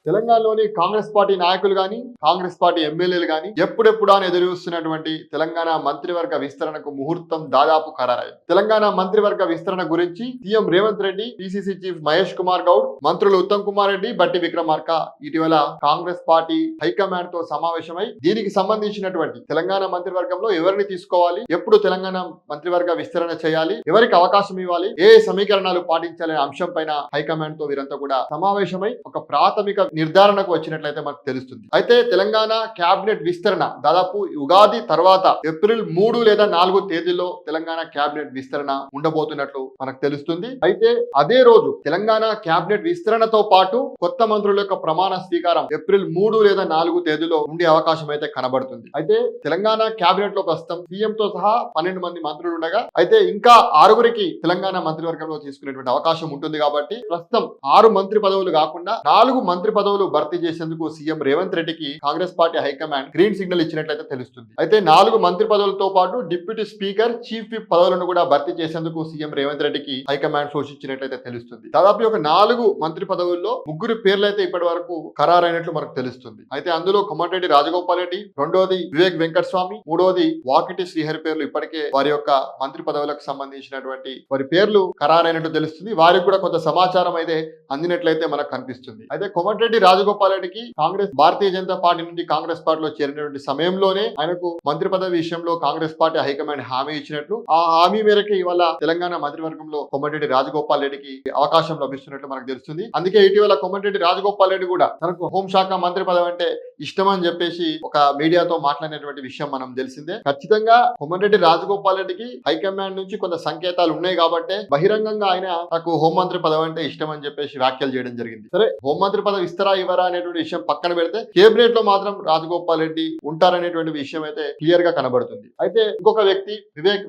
తెలంగాణలోని కాంగ్రెస్ పార్టీ నాయకులు గాని, కాంగ్రెస్ పార్టీ ఎమ్మెల్యేలు గాని ఎప్పుడెప్పుడు అని ఎదురు చూస్తున్నటువంటి తెలంగాణ మంత్రివర్గ విస్తరణకు ముహూర్తం దాదాపు ఖరారైంది. తెలంగాణ మంత్రివర్గ విస్తరణ గురించి CM Revanth Reddy, PCC chief Mahesh Kumar Goud, మంత్రులు ఉత్తమ్ కుమార్ రెడ్డి, బట్టి విక్రమార్క ఇటీవల కాంగ్రెస్ పార్టీ హైకమాండ్ తో సమావేశమై దీనికి సంబంధించినటువంటి తెలంగాణ మంత్రివర్గంలో ఎవరిని తీసుకోవాలి, ఎప్పుడు తెలంగాణ మంత్రివర్గ విస్తరణ చేయాలి, ఎవరికి అవకాశం ఇవ్వాలి, ఏ సమీకరణాలు పాటించాలనే అంశం పైన హైకమాండ్ తో వీరంతా కూడా సమావేశమై ఒక ప్రాథమిక నిర్ధారణకు వచ్చినట్లయితే మనకు తెలుస్తుంది. అయితే తెలంగాణ కేబినెట్ విస్తరణ దాదాపు ఉగాది తర్వాత ఏప్రిల్ 3 లేదా 4 తేదీల్లో తెలంగాణ కేబినెట్ విస్తరణ ఉండబోతున్నట్లు మనకు తెలుస్తుంది. అయితే అదే రోజు తెలంగాణ కేబినెట్ విస్తరణతో పాటు కొత్త మంత్రుల యొక్క ప్రమాణ స్వీకారం ఏప్రిల్ 3 లేదా 4 తేదీలో ఉండే అవకాశం అయితే కనబడుతుంది. అయితే తెలంగాణ కేబినెట్ లో ప్రస్తుతం సీఎం తో సహా 12 మంది మంత్రులు ఉండగా అయితే ఇంకా 6గురికి తెలంగాణ మంత్రివర్గంలో తీసుకునేటువంటి అవకాశం ఉంటుంది. కాబట్టి ప్రస్తుతం 6 మంత్రి పదవులు కాకుండా 4 మంత్రి పదవులు భర్తీ చేసేందుకు సీఎం రేవంత్ రెడ్డికి Congress party high command green signal ఇచ్చినట్లయితే తెలుస్తుంది. అయితే 4 మంత్రి పదవులతో పాటు డిప్యూటీ స్పీకర్, చీఫ్ విప్ పదవులను కూడా భర్తీ చేసేందుకు సీఎం రేవంత్ రెడ్డికి హైకమాండ్ సూచించినట్లయితే తెలుస్తుంది. దాదాపు ఒక 4 మంత్రి పదవుల్లో 3 పేర్లు అయితే ఇప్పటి వరకు ఖరారైనట్లు మనకు తెలుస్తుంది. అయితే అందులో కోమటిరెడ్డి రాజగోపాల్ రెడ్డి, రెండోది వివేక్ వెంకటస్వామి, మూడోది వాకిటి శ్రీహరి పేర్లు ఇప్పటికే వారి యొక్క మంత్రి పదవులకు సంబంధించినటువంటి వారి పేర్లు ఖరారైనట్లు తెలుస్తుంది. వారికి కూడా కొంత సమాచారం అయితే అందినట్లయితే మనకు కనిపిస్తుంది. అయితే కోమటిరెడ్డి రాజగోపాల్ రెడ్డికి కాంగ్రెస్, భారతీయ జనతా పార్టీ నుండి కాంగ్రెస్ పార్టీలో చేరినటువంటి సమయంలోనే ఆయనకు మంత్రి పదవి విషయంలో కాంగ్రెస్ పార్టీ హైకమాండ్ హామీ ఇచ్చినట్లు, ఆ హామీ మేరకు ఇవాళ తెలంగాణ మంత్రివర్గంలో కోమటిరెడ్డి రాజగోపాల్ రెడ్డికి అవకాశం లభిస్తున్నట్లు మనకు తెలుస్తుంది. అందుకే ఇటీవల కోమటిరెడ్డి రాజగోపాల్ రెడ్డి కూడా తనకు హోంశాఖ మంత్రి పదవి అంటే ఇష్టం అని చెప్పేసి ఒక మీడియాతో మాట్లాడినటువంటి విషయం మనం తెలిసిందే. ఖచ్చితంగా కోమటిరెడ్డి రాజగోపాల్ రెడ్డికి హైకమాండ్ నుంచి కొంత సంకేతాలు ఉన్నాయి కాబట్టి బహిరంగంగా ఆయన నాకు హోంమంత్రి పదవి అంటే ఇష్టం అని చెప్పేసి వ్యాఖ్యలు చేయడం జరిగింది. సరే, హోంమంత్రి పదవి ఇస్తారా ఇవ్వరా అనేటువంటి విషయం పక్కన పెడితే కేబినెట్ లో మాత్రం రాజగోపాల్ రెడ్డి ఉంటారనేటువంటి విషయం అయితే క్లియర్ గా కనబడుతుంది. అయితే ఇంకొక వ్యక్తి వివేక్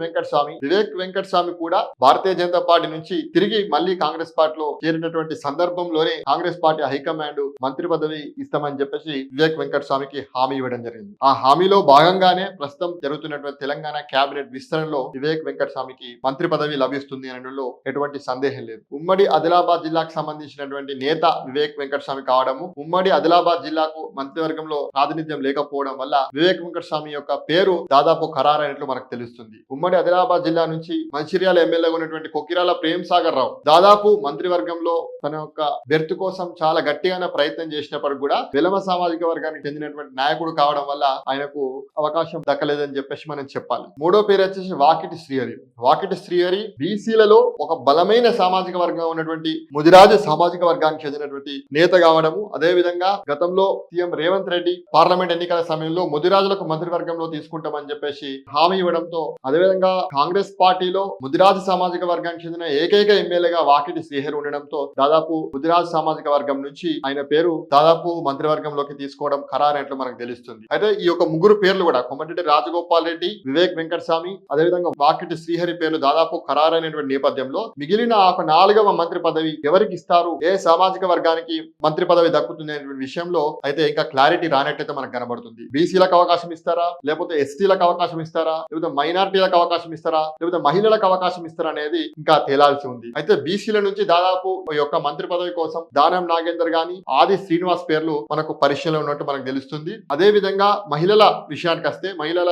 వెంకటస్వామి కూడా భారతీయ జనతా పార్టీ నుంచి తిరిగి మళ్ళీ కాంగ్రెస్ పార్టీలో చేరినటువంటి సందర్భంలోనే కాంగ్రెస్ పార్టీ హైకమాండ్ మంత్రి పదవి ఇస్తామని చెప్పేసి వివేక్ వెంకటస్వామికి హామీ ఇవ్వడం జరిగింది. ఆ హామీలో భాగంగానే ప్రస్తుతం జరుగుతున్నటువంటి తెలంగాణ కేబినెట్ విస్తరణలో వివేక్ వెంకటస్వామికి మంత్రి పదవి లభిస్తుంది అనడంలో ఎటువంటి సందేహం లేదు. ఉమ్మడి ఆదిలాబాద్ జిల్లాకు సంబంధించినటువంటి నేత వివేక్ వెంకటస్వామి కావడము, ఉమ్మడి ఆదిలాబాద్ జిల్లాకు మంత్రివర్గంలో ప్రాతినిధ్యం లేకపోవడం వల్ల వివేక్ వెంకటస్వామి యొక్క పేరు దాదాపు ఖరారైనట్లు మనకు తెలుస్తుంది. ఉమ్మడి ఆదిలాబాద్ జిల్లా నుంచి మంచిర్యాల ఎమ్మెల్యేగా ఉన్నటువంటి కొకిరాల ప్రేమ్ సాగర్ రావు దాదాపు మంత్రివర్గంలో తన యొక్క బెర్త్ కోసం చాలా గట్టిగానే ప్రయత్నం చేసినప్పటికీ కూడా వెలమ సామాజిక వర్గానికి చెందినటువంటి నాయకుడు కావడం వల్ల ఆయనకు అవకాశం దక్కలేదని చెప్పేసి మనం చెప్పాలి. మూడో పేరు వచ్చేసి వాకిటి శ్రీహరి బీసీలలో ఒక బలమైన సామాజిక వర్గం ఉన్నటువంటి ముదిరాజు సామాజిక వర్గానికి చెందినటువంటి నేత కావడము, అదే విధంగా గతంలో సీఎం రేవంత్ రెడ్డి పార్లమెంట్ ఎన్నికల సమయంలో ముదిరాజులకు మంత్రివర్గంలో తీసుకుంటామని చెప్పేసి హామీ ఇవ్వడంతో, అదేవిధంగా కాంగ్రెస్ పార్టీలో ముదిరాజు సామాజిక వర్గానికి చెందిన ఏకైక ఎమ్మెల్యేగా వాకిటి శ్రీహరి ఉండడంతో దాదాపు ముదిరాజు సామాజిక వర్గం నుంచి ఆయన పేరు దాదాపు మంత్రివర్గంలోకి తీసుకోవడం ఖరారైనట్లు మనకు తెలుస్తుంది. అయితే ఈ యొక్క 3 పేర్లు కూడా కోమటిరెడ్డి రాజగోపాల్ రెడ్డి, వివేక్ వెంకటస్వామి, అదేవిధంగా వాకిటి శ్రీహరి పేర్లు దాదాపు ఖరారైనటువంటి నేపథ్యంలో మిగిలిన ఒక 4వ మంత్రి పదవి ఎవరికి ఇస్తారు, ఏ సామాజిక వర్గానికి మంత్రి పదవి దక్కుతుంది అనే విషయంలో అయితే ఇంకా క్లారిటీ రానట్టయితే మనకు కనబడుతుంది. బీసీలకు అవకాశం ఇస్తారా, లేకపోతే ఎస్టీలకు అవకాశం ఇస్తారా, లేకపోతే మైనారిటీలకు అవకాశం ఇస్తారా, లేకపోతే మహిళలకు అవకాశం ఇస్తారా అనేది ఇంకా తేలాల్సి ఉంది. అయితే బీసీల నుంచి దాదాపు ఈ యొక్క మంత్రి పదవి కోసం దానం నాగేందర్ గాని, ఆది శ్రీనివాస్ పేర్లు మనకు పరిశీలన ఉన్నట్టు మనకు తెలుస్తుంది. అదే విధంగా మహిళల విషయానికి వస్తే, మహిళల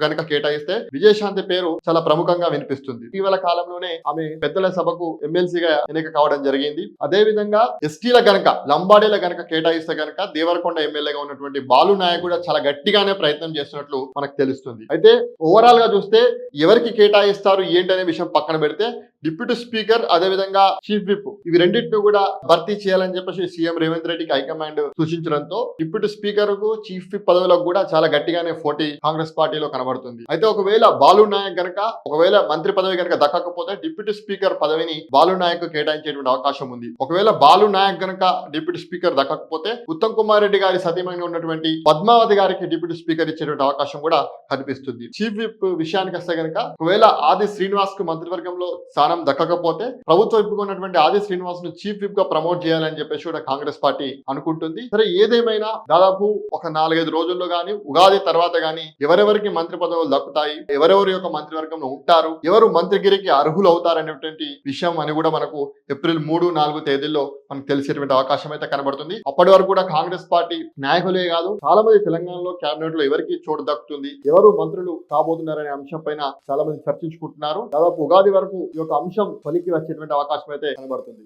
గనక కేటాయిస్తే విజయశాంతి పేరు చాలా ప్రముఖంగా వినిపిస్తుంది. ఇటీవల కాలంలోనే ఆమె పెద్దల సభకు ఎమ్మెల్సీగా ఎన్నిక కావడం జరిగింది. అదే విధంగా ఎస్టీల గనక, లంబాడీల గనక కేటాయిస్తే గనక దేవరకొండ ఎమ్మెల్యేగా ఉన్నటువంటి బాలు నాయక్ కూడా చాలా గట్టిగానే ప్రయత్నం చేస్తున్నట్లు మనకు తెలుస్తుంది. అయితే ఓవరాల్ గా చూస్తే ఎవరికి కేటాయిస్తారు ఏంటి అనే విషయం పక్కన పెడితే డిప్యూటీ స్పీకర్, అదేవిధంగా చీఫ్ విప్ ఇవి రెండింటిని కూడా భర్తీ చేయాలని చెప్పేసి సీఎం రేవంత్ రెడ్డికి హైకమాండ్ సూచించడంతో డిప్యూటీ స్పీకర్ కు, చీఫ్ విప్ పదవులకు కూడా చాలా గట్టిగానే పోటీ కాంగ్రెస్ పార్టీలో కనబడుతుంది. అయితే ఒకవేళ బాలు నాయక్ గనక ఒకవేళ మంత్రి పదవి గనక దక్కకపోతే డిప్యూటీ స్పీకర్ పదవిని బాలు నాయక్ కేటాయించేటువంటి అవకాశం ఉంది. ఒకవేళ బాలు నాయక్ గనక డిప్యూటీ స్పీకర్ దక్కకపోతే ఉత్తమ్ కుమార్ రెడ్డి గారి సతీమణిగా ఉన్నటువంటి పద్మావతి గారికి డిప్యూటీ స్పీకర్ ఇచ్చేటువంటి అవకాశం కూడా కనిపిస్తుంది. చీఫ్ విప్ విషయానికి వస్తే గనక ఒకవేళ ఆది శ్రీనివాస్ కు మంత్రివర్గంలో స్థానం దక్కకపోతే ప్రభుత్వం ఇప్పుకున్నటువంటి ఆది శ్రీనివాస్ ను చీఫ్ విప్ గా ప్రమోట్ చేయాలని చెప్పేసి కూడా కాంగ్రెస్ పార్టీ అనుకుంటుంది. సరే, ఏదేమైనా దాదాపు ఒక 4-5 రోజుల్లో గానీ, ఉగాది తర్వాత గానీ ఎవరెవరికి మంత్రి పదవులు దక్కుతాయి, ఎవరెవరి యొక్క మంత్రివర్గంలో ఉంటారు, ఎవరు మంత్రిగిరికి అర్హులు అవుతారు అనేటువంటి విషయం అని కూడా మనకు ఏప్రిల్ 3-4 తేదీల్లో మనకు తెలిసేటువంటి అవకాశం అయితే కనబడుతుంది. అప్పటి వరకు కూడా కాంగ్రెస్ పార్టీ నాయకులే కాదు, చాలా మంది తెలంగాణలో కేబినెట్ లో ఎవరికి చోటు దక్కుతుంది, ఎవరు మంత్రులు కాబోతున్నారనే అంశం పైన చాలా మంది చర్చించుకుంటున్నారు. దాదాపు ఉగాది వరకు ఈ యొక్క అంశం పలికి వచ్చేటువంటి అవకాశం అయితే కనబడుతుంది.